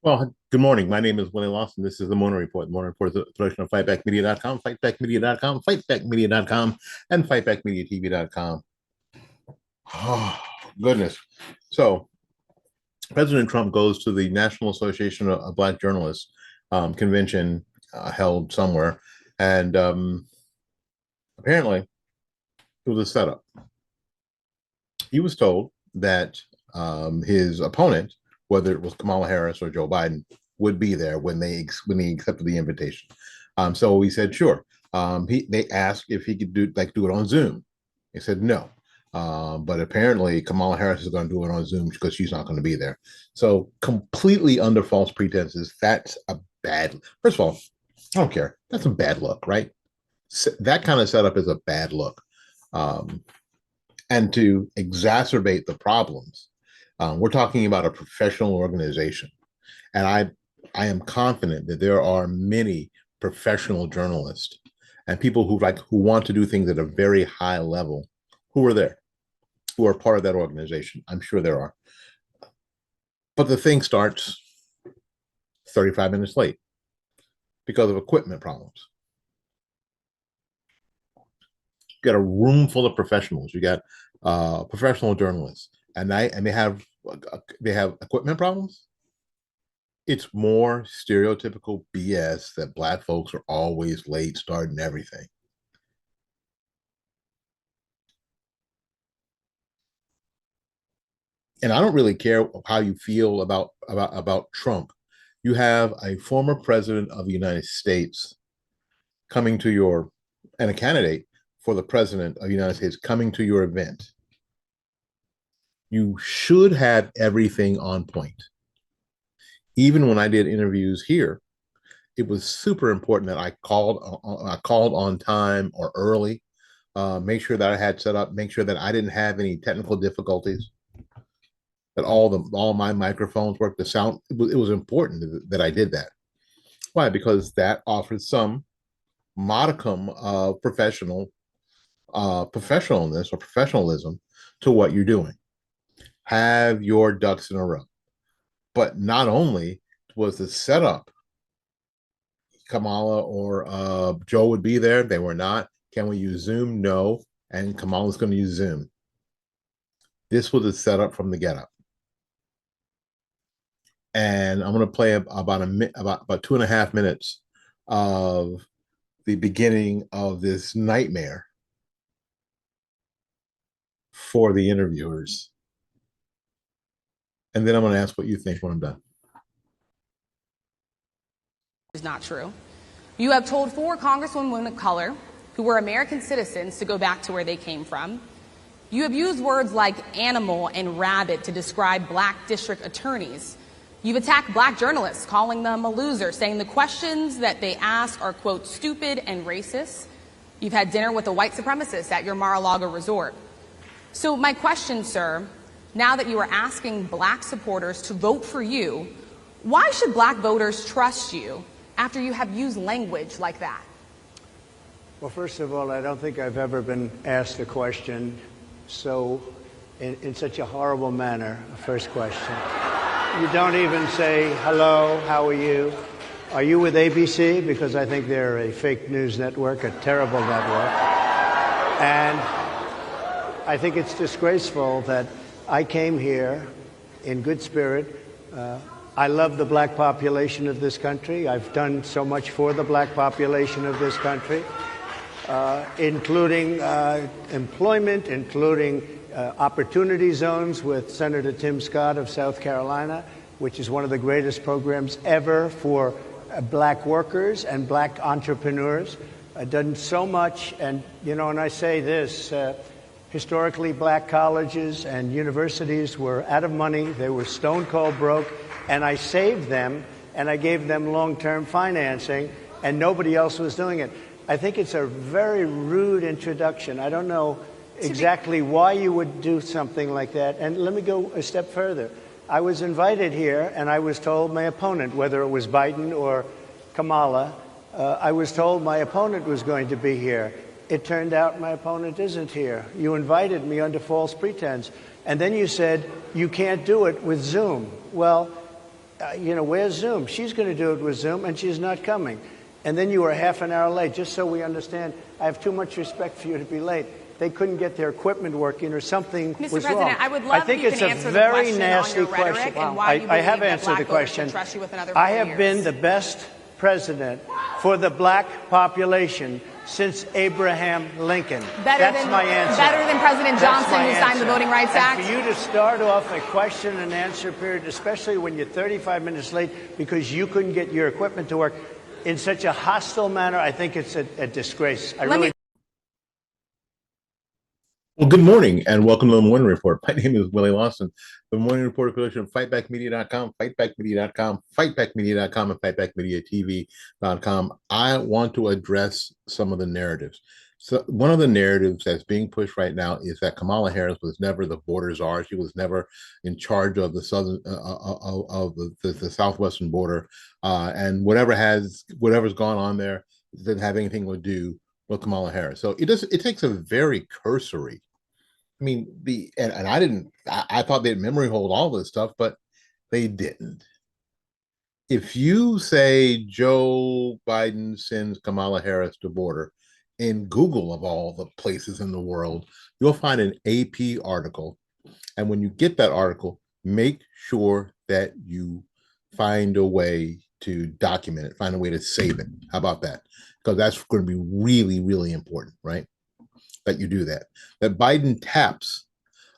Well, good morning. My name is Willie Lawson. This is the Morning Report. The Morning Report is a production of FightbackMedia.com, FightbackMedia.com, FightbackMedia.com, and FightbackMediaTV.com. Oh, goodness. So, President Trump goes to the National Association of Black Journalists convention held somewhere, and apparently it was a setup. He was told that his opponent, whether it was Kamala Harris or Joe Biden, would be there when he accepted the invitation. So he said, sure. They asked if he could do it on Zoom. He said no. But apparently Kamala Harris is going to do it on Zoom because she's not going to be there. So completely under false pretenses. That's a bad. First of all, I don't care. That's a bad look, right? That kind of setup is a bad look. Um, and to exacerbate the problems, we're talking about a professional organization, and I am confident that there are many professional journalists and people who want to do things at a very high level who are there, who are part of that organization. I'm sure there are, but the thing starts 35 minutes late because of equipment problems. You got a room full of professionals. You got professional journalists, and they have equipment problems. It's more stereotypical BS that black folks are always late starting everything. And I don't really care how you feel about Trump. You have a former president of the United States coming to your and a candidate for the president of the United States coming to your event. You should have everything on point. Even when I did interviews here, it was super important that I called on time or early, make sure that I had set up, make sure that I didn't have any technical difficulties, that all my microphones worked. The sound it was important that I did that. Why? Because that offers some modicum of professionalness or professionalism to what you're doing. Have your ducks in a row. But not only was the setup Kamala or Joe would be there, they were not. Can we use Zoom? No. And Kamala's going to use Zoom. This was a setup from the get up. And I'm going to play about 2.5 minutes of the beginning of this nightmare for the interviewers. And then I'm going to ask what you think when I'm done. Is not true. You have told 4 congresswomen of color who were American citizens to go back to where they came from. You have used words like animal and rabbit to describe black district attorneys. You've attacked black journalists, calling them a loser, saying the questions that they ask are, quote, stupid and racist. You've had dinner with a white supremacist at your Mar-a-Lago resort. So my question, sir, now that you are asking black supporters to vote for you, why should black voters trust you after you have used language like that? Well, first of all, I don't think I've ever been asked a question in such a horrible manner. First question. You don't even say, hello, how are you? Are you with ABC? Because I think they're a fake news network, a terrible network. And I think it's disgraceful that I came here in good spirit. I love the black population of this country. I've done so much for the black population of this country, including employment, including opportunity zones with Senator Tim Scott of South Carolina, which is one of the greatest programs ever for black workers and black entrepreneurs. I've done so much, and, you know, and I say this, historically black colleges and universities were out of money. They were stone cold broke. And I saved them, and I gave them long-term financing, and nobody else was doing it. I think it's a very rude introduction. I don't know exactly why you would do something like that. And let me go a step further. I was invited here, and I was told my opponent, whether it was Biden or Kamala, I was told my opponent was going to be here. It turned out my opponent isn't here. You invited me under false pretense. And then you said you can't do it with Zoom. Well, where's Zoom? She's going to do it with Zoom, and she's not coming. And then you were half an hour late. Just so we understand, I have too much respect for you to be late. They couldn't get their equipment working, or something Mr. was President, wrong. I would love I think if you it's can a answer very the question nasty on your rhetoric question. and why you I have believe that answered black the voters question. should trust you with another 4 I have years. been the best president for the black population since Abraham Lincoln. That's my answer. Better than President That's Johnson, my who signed the answer. Voting Rights And Act. for you to start off a question and answer period, especially when you're 35 minutes late because you couldn't get your equipment to work in such a hostile manner, I think it's a disgrace. Well, good morning and welcome to the Morning Report. My name is Willie Lawson. The Morning Report is a production of FightBackMedia.com, FightBackMedia.com, FightBackMedia.com, and FightBackMediaTV.com. I want to address some of the narratives. So one of the narratives that's being pushed right now is that Kamala Harris was never the border czar. She was never in charge of the southern of the southwestern border, and whatever's gone on there didn't have anything to do with Kamala Harris. So it takes a very cursory. I mean, I thought they'd memory hold all this stuff, but they didn't. If you say Joe Biden sends Kamala Harris to border, in Google of all the places in the world, you'll find an AP article. And when you get that article, make sure that you find a way to document it, find a way to save it. How about that? Because that's going to be really, really important, right? That you do that. That Biden taps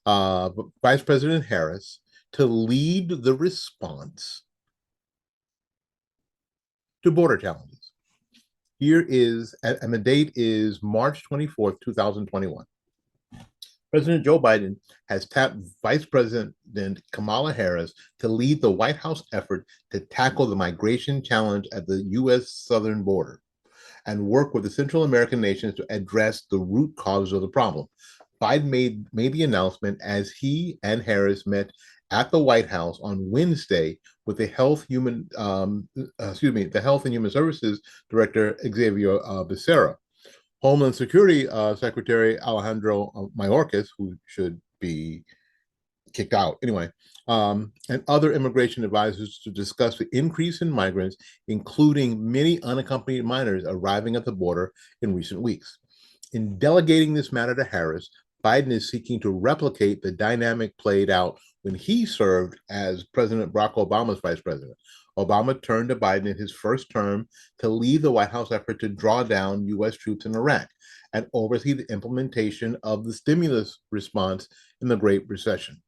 Vice President Harris to lead the response to border challenges. Here is, and the date is March 24th, 2021. President Joe Biden has tapped Vice President Kamala Harris to lead the White House effort to tackle the migration challenge at the U.S. southern border and work with the Central American nations to address the root causes of the problem. Biden made the announcement as he and Harris met at the White House on Wednesday with the Health and Human Services Director Xavier Becerra, Homeland Security Secretary Alejandro Mayorkas, who should be kicked out anyway, and other immigration advisors to discuss the increase in migrants, including many unaccompanied minors arriving at the border in recent weeks. In delegating this matter to Harris, Biden is seeking to replicate the dynamic played out when he served as President Barack Obama's vice president. Obama turned to Biden in his first term to lead the White House effort to draw down U.S. troops in Iraq and oversee the implementation of the stimulus response in the Great Recession.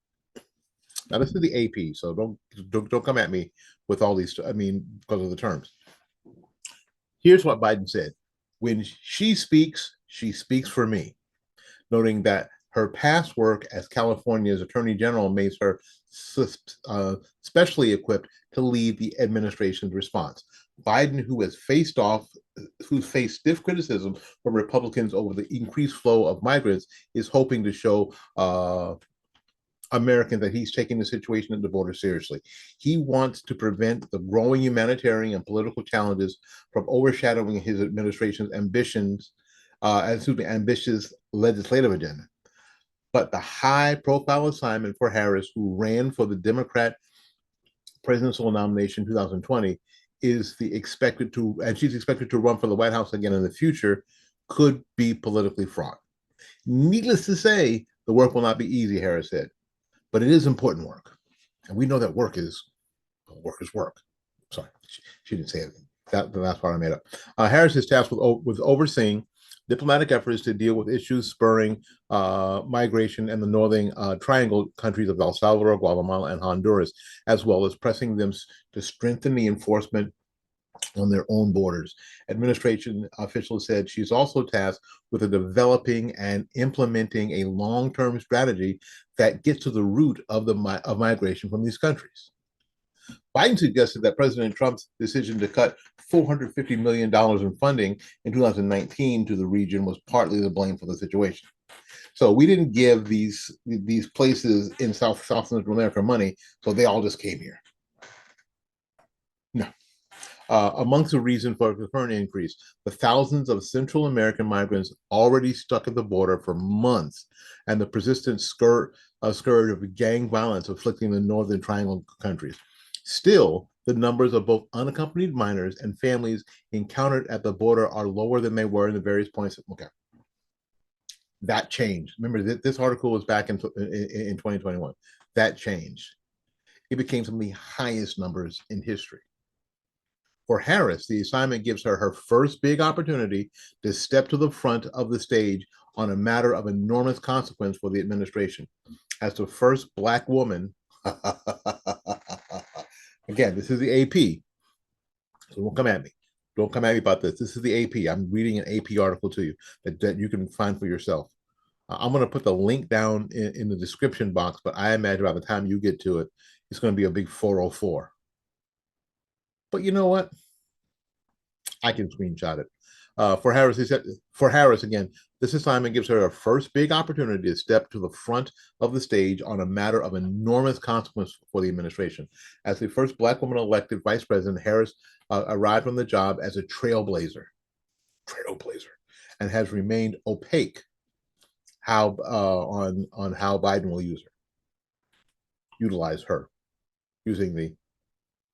Now, this is the AP, so don't come at me with all these, because of the terms. Here's what Biden said. When she speaks for me, noting that her past work as California's Attorney General makes her specially equipped to lead the administration's response. Biden, who faced stiff criticism from Republicans over the increased flow of migrants, is hoping to show Americans that he's taking the situation at the border seriously. He wants to prevent the growing humanitarian and political challenges from overshadowing his administration's ambitious legislative agenda. But the high-profile assignment for Harris, who ran for the Democrat presidential nomination in 2020, she's expected to run for the White House again in the future, could be politically fraught. Needless to say, the work will not be easy, Harris said, but it is important work, and we know that work is work. Sorry, she didn't say it. That the last part I made up. Harris is tasked with overseeing diplomatic efforts to deal with issues spurring migration in the Northern Triangle countries of El Salvador, Guatemala, and Honduras, as well as pressing them to strengthen the enforcement on their own borders. Administration officials said she's also tasked with developing and implementing a long-term strategy that gets to the root of migration from these countries. Biden suggested that President Trump's decision to cut $450 million in funding in 2019 to the region was partly to blame for the situation. So we didn't give these places in South Central America money, so they all just came here. No. Amongst the reasons for the current increase, the thousands of Central American migrants already stuck at the border for months, and the persistent scourge of gang violence afflicting the Northern Triangle countries. Still, the numbers of both unaccompanied minors and families encountered at the border are lower than they were in the various points. Okay. That changed. Remember, this article was back in 2021. That changed. It became some of the highest numbers in history. For Harris, the assignment gives her her first big opportunity to step to the front of the stage on a matter of enormous consequence for the administration. As the first Black woman, again, this is the AP, so don't come at me. Don't come at me about this. This is the AP. I'm reading an AP article to you that you can find for yourself. I'm going to put the link down in the description box, but I imagine by the time you get to it, it's going to be a big 404. But you know what? I can screenshot it. For Harris, he said, for Harris, again, this assignment gives her a first big opportunity to step to the front of the stage on a matter of enormous consequence for the administration. As the first Black woman elected vice president, Harris arrived on the job as a trailblazer, and has remained opaque on how Biden will utilize her, using the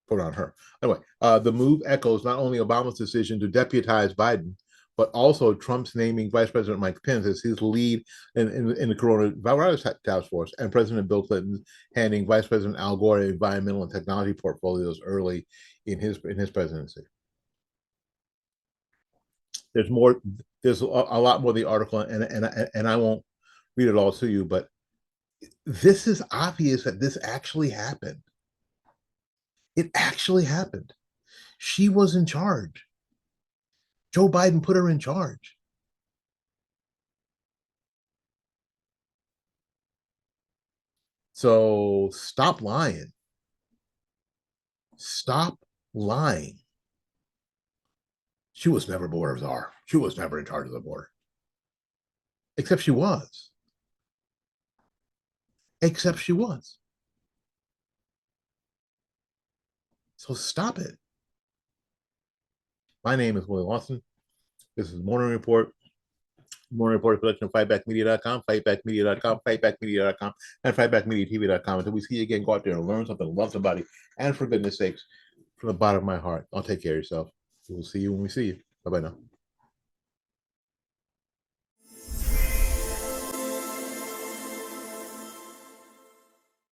put on her. Anyway, the move echoes not only Obama's decision to deputize Biden, but also Trump's naming Vice President Mike Pence as his lead in the coronavirus task force, and President Bill Clinton handing Vice President Al Gore environmental and technology portfolios early in his presidency. There's more. There's a lot more of the article, and I won't read it all to you, but this is obvious that this actually happened. It actually happened. She was in charge. Joe Biden put her in charge. So stop lying. Stop lying. She was never border czar. She was never in charge of the border. Except she was. Except she was. So stop it. My name is Willie Lawson. This is Morning Report. Morning Report production of fightbackmedia.com, fightbackmedia.com, fightbackmedia.com, and fightbackmediatv.com. Until we see you again, go out there and learn something, love somebody, and for goodness sakes, from the bottom of my heart, I'll take care of yourself. We'll see you when we see you. Bye-bye now.